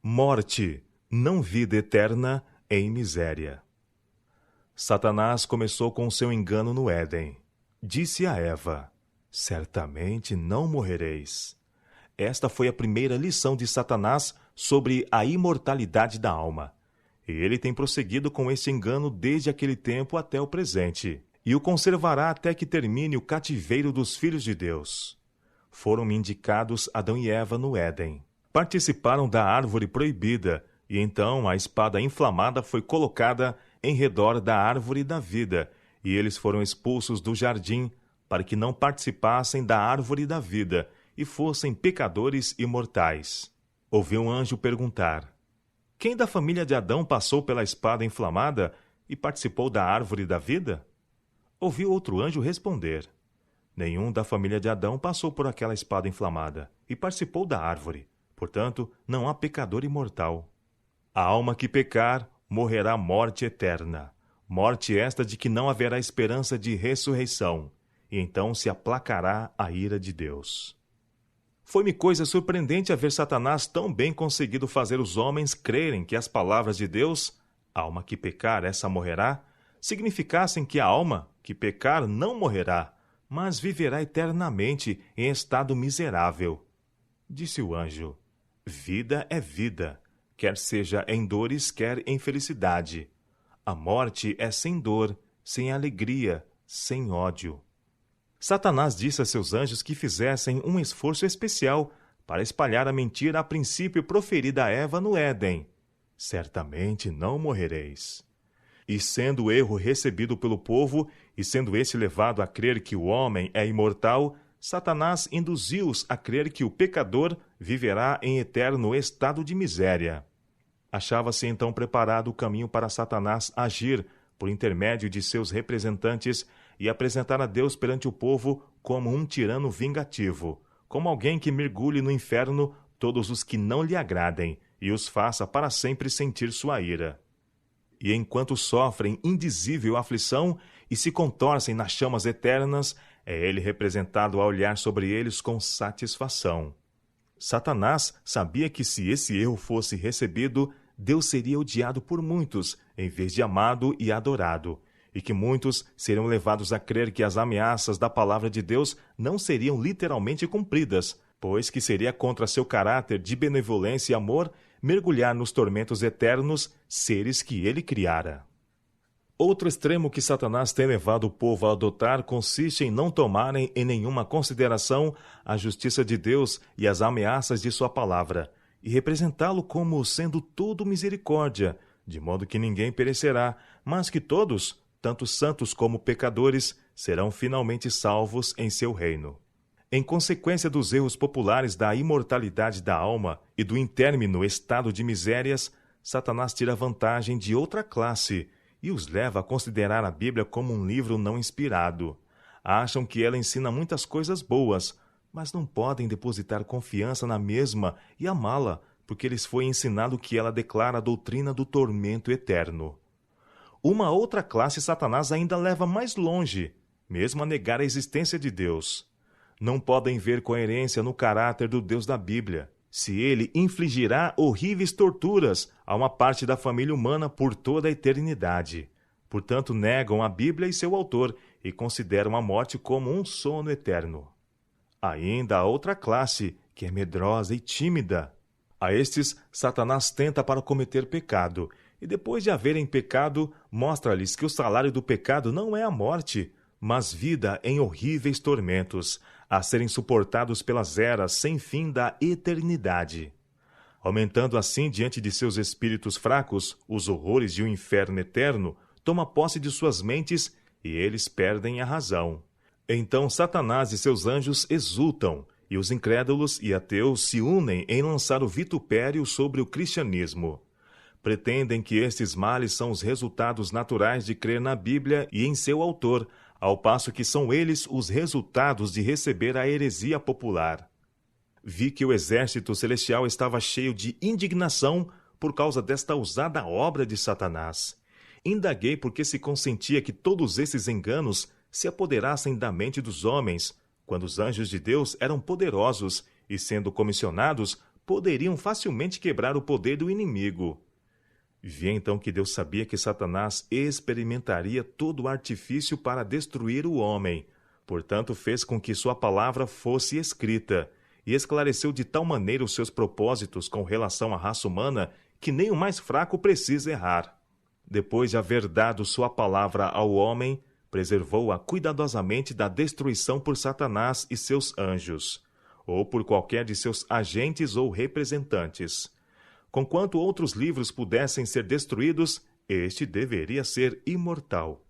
Morte, não vida eterna em miséria. Satanás começou com seu engano no Éden. Disse a Eva: certamente não morrereis. Esta foi a primeira lição de Satanás sobre a imortalidade da alma. E ele tem prosseguido com esse engano desde aquele tempo até o presente, e o conservará até que termine o cativeiro dos filhos de Deus. Foram indicados Adão e Eva no Éden. Participaram da árvore proibida, e então a espada inflamada foi colocada em redor da árvore da vida, e eles foram expulsos do jardim para que não participassem da árvore da vida e fossem pecadores imortais. Ouviu um anjo perguntar: quem da família de Adão passou pela espada inflamada e participou da árvore da vida? Ouviu outro anjo responder: nenhum da família de Adão passou por aquela espada inflamada e participou da árvore. Portanto, não há pecador imortal. A alma que pecar morrerá morte eterna. Morte esta de que não haverá esperança de ressurreição, e então se aplacará a ira de Deus. Foi-me coisa surpreendente a ver Satanás tão bem conseguido fazer os homens crerem que as palavras de Deus, alma que pecar, essa morrerá, significassem que a alma que pecar não morrerá, mas viverá eternamente em estado miserável. Disse o anjo: vida é vida, quer seja em dores, quer em felicidade. A morte é sem dor, sem alegria, sem ódio. Satanás disse a seus anjos que fizessem um esforço especial para espalhar a mentira a princípio proferida a Eva no Éden: certamente não morrereis. E sendo o erro recebido pelo povo, e sendo este levado a crer que o homem é imortal, Satanás induziu-os a crer que o pecador viverá em eterno estado de miséria. Achava-se então preparado o caminho para Satanás agir, por intermédio de seus representantes, e apresentar a Deus perante o povo como um tirano vingativo, como alguém que mergulhe no inferno todos os que não lhe agradem, e os faça para sempre sentir sua ira. E enquanto sofrem indizível aflição e se contorcem nas chamas eternas, é ele representado a olhar sobre eles com satisfação. Satanás sabia que se esse erro fosse recebido, Deus seria odiado por muitos, em vez de amado e adorado, e que muitos seriam levados a crer que as ameaças da palavra de Deus não seriam literalmente cumpridas, pois que seria contra seu caráter de benevolência e amor mergulhar nos tormentos eternos seres que ele criara. Outro extremo que Satanás tem levado o povo a adotar consiste em não tomarem em nenhuma consideração a justiça de Deus e as ameaças de sua palavra, e representá-lo como sendo tudo misericórdia, de modo que ninguém perecerá, mas que todos, tanto santos como pecadores, serão finalmente salvos em seu reino. Em consequência dos erros populares da imortalidade da alma e do intérmino estado de misérias, Satanás tira vantagem de outra classe e os leva a considerar a Bíblia como um livro não inspirado. Acham que ela ensina muitas coisas boas, mas não podem depositar confiança na mesma e amá-la, porque lhes foi ensinado que ela declara a doutrina do tormento eterno. Uma outra classe Satanás ainda leva mais longe, mesmo a negar a existência de Deus. Não podem ver coerência no caráter do Deus da Bíblia, se ele infligirá horríveis torturas a uma parte da família humana por toda a eternidade. Portanto, negam a Bíblia e seu autor e consideram a morte como um sono eterno. Ainda há outra classe, que é medrosa e tímida. A estes, Satanás tenta para cometer pecado, e depois de haverem pecado, mostra-lhes que o salário do pecado não é a morte, mas vida em horríveis tormentos, a serem suportados pelas eras sem fim da eternidade. Aumentando assim diante de seus espíritos fracos os horrores de um inferno eterno, toma posse de suas mentes e eles perdem a razão. Então Satanás e seus anjos exultam, e os incrédulos e ateus se unem em lançar o vitupério sobre o cristianismo. Pretendem que estes males são os resultados naturais de crer na Bíblia e em seu autor, ao passo que são eles os resultados de receber a heresia popular. Vi que o exército celestial estava cheio de indignação por causa desta ousada obra de Satanás. Indaguei porque se consentia que todos esses enganos se apoderassem da mente dos homens, quando os anjos de Deus eram poderosos e, sendo comissionados, poderiam facilmente quebrar o poder do inimigo. Vi então que Deus sabia que Satanás experimentaria todo o artifício para destruir o homem. Portanto, fez com que sua palavra fosse escrita, e esclareceu de tal maneira os seus propósitos com relação à raça humana que nem o mais fraco precisa errar. Depois de haver dado sua palavra ao homem, preservou-a cuidadosamente da destruição por Satanás e seus anjos, ou por qualquer de seus agentes ou representantes. Conquanto outros livros pudessem ser destruídos, este deveria ser imortal.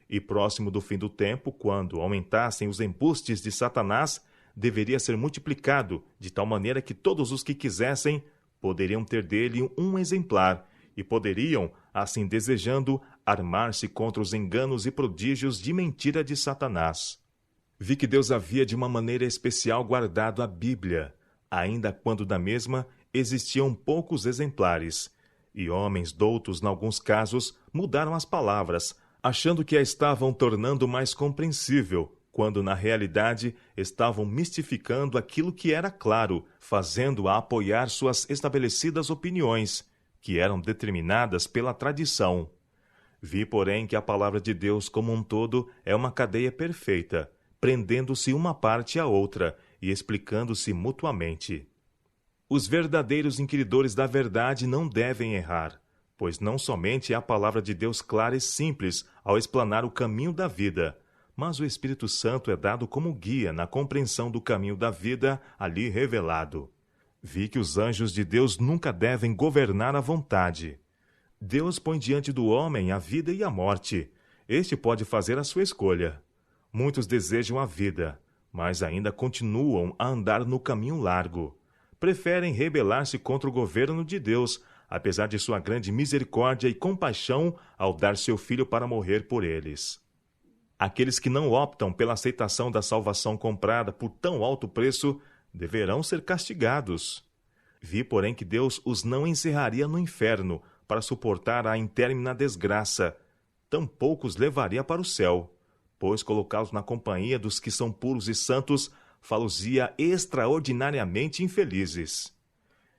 E próximo do fim do tempo, quando aumentassem os embustes de Satanás, deveria ser multiplicado, de tal maneira que todos os que quisessem poderiam ter dele um exemplar, e poderiam, assim desejando, armar-se contra os enganos e prodígios de mentira de Satanás. Vi que Deus havia de uma maneira especial guardado a Bíblia, ainda quando da mesma existiam poucos exemplares, e homens doutos, em alguns casos, mudaram as palavras, achando que a estavam tornando mais compreensível, quando na realidade estavam mistificando aquilo que era claro, fazendo-a apoiar suas estabelecidas opiniões, que eram determinadas pela tradição. Vi, porém, que a palavra de Deus como um todo é uma cadeia perfeita, prendendo-se uma parte à outra e explicando-se mutuamente. Os verdadeiros inquiridores da verdade não devem errar, pois não somente é a palavra de Deus clara e simples ao explanar o caminho da vida, mas o Espírito Santo é dado como guia na compreensão do caminho da vida ali revelado. Vi que os anjos de Deus nunca devem governar à vontade. Deus põe diante do homem a vida e a morte. Este pode fazer a sua escolha. Muitos desejam a vida, mas ainda continuam a andar no caminho largo. Preferem rebelar-se contra o governo de Deus, apesar de sua grande misericórdia e compaixão ao dar seu Filho para morrer por eles. Aqueles que não optam pela aceitação da salvação comprada por tão alto preço deverão ser castigados. Vi, porém, que Deus os não encerraria no inferno para suportar a intermina desgraça, tampouco os levaria para o céu, pois colocá-los na companhia dos que são puros e santos fá-los-ia extraordinariamente infelizes.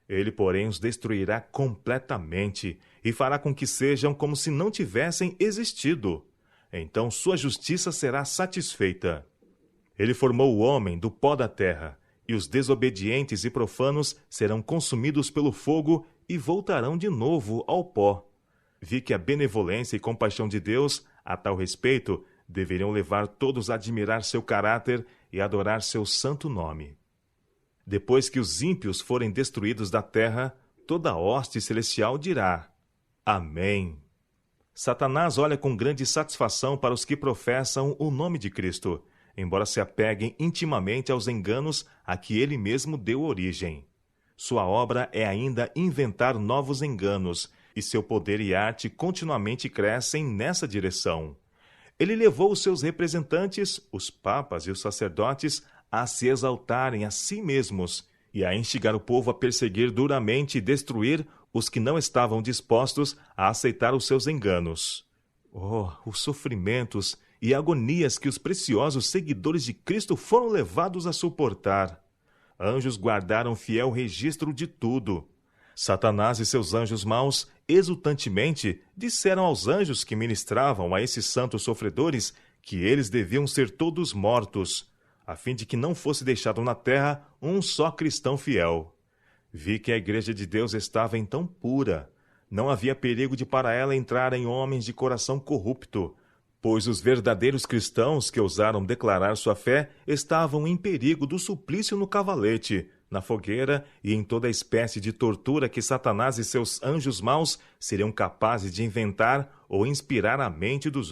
Ele, porém, os destruirá completamente e fará com que sejam como se não tivessem existido. Então sua justiça será satisfeita. Ele formou o homem do pó da terra, e os desobedientes e profanos serão consumidos pelo fogo e voltarão de novo ao pó. Vi que a benevolência e compaixão de Deus, a tal respeito, deveriam levar todos a admirar seu caráter e adorar seu santo nome. Depois que os ímpios forem destruídos da terra, toda a hoste celestial dirá: Amém. Satanás olha com grande satisfação para os que professam o nome de Cristo, embora se apeguem intimamente aos enganos a que ele mesmo deu origem. Sua obra é ainda inventar novos enganos, e seu poder e arte continuamente crescem nessa direção. Ele levou os seus representantes, os papas e os sacerdotes, a se exaltarem a si mesmos e a instigar o povo a perseguir duramente e destruir os que não estavam dispostos a aceitar os seus enganos. Oh, os sofrimentos e agonias que os preciosos seguidores de Cristo foram levados a suportar. Anjos guardaram fiel registro de tudo. Satanás e seus anjos maus, exultantemente, disseram aos anjos que ministravam a esses santos sofredores que eles deviam ser todos mortos, a fim de que não fosse deixado na terra um só cristão fiel. Vi que a igreja de Deus estava então pura. Não havia perigo de para ela entrarem homens de coração corrupto, pois os verdadeiros cristãos que ousaram declarar sua fé estavam em perigo do suplício no cavalete, na fogueira e em toda espécie de tortura que Satanás e seus anjos maus seriam capazes de inventar ou inspirar à mente dos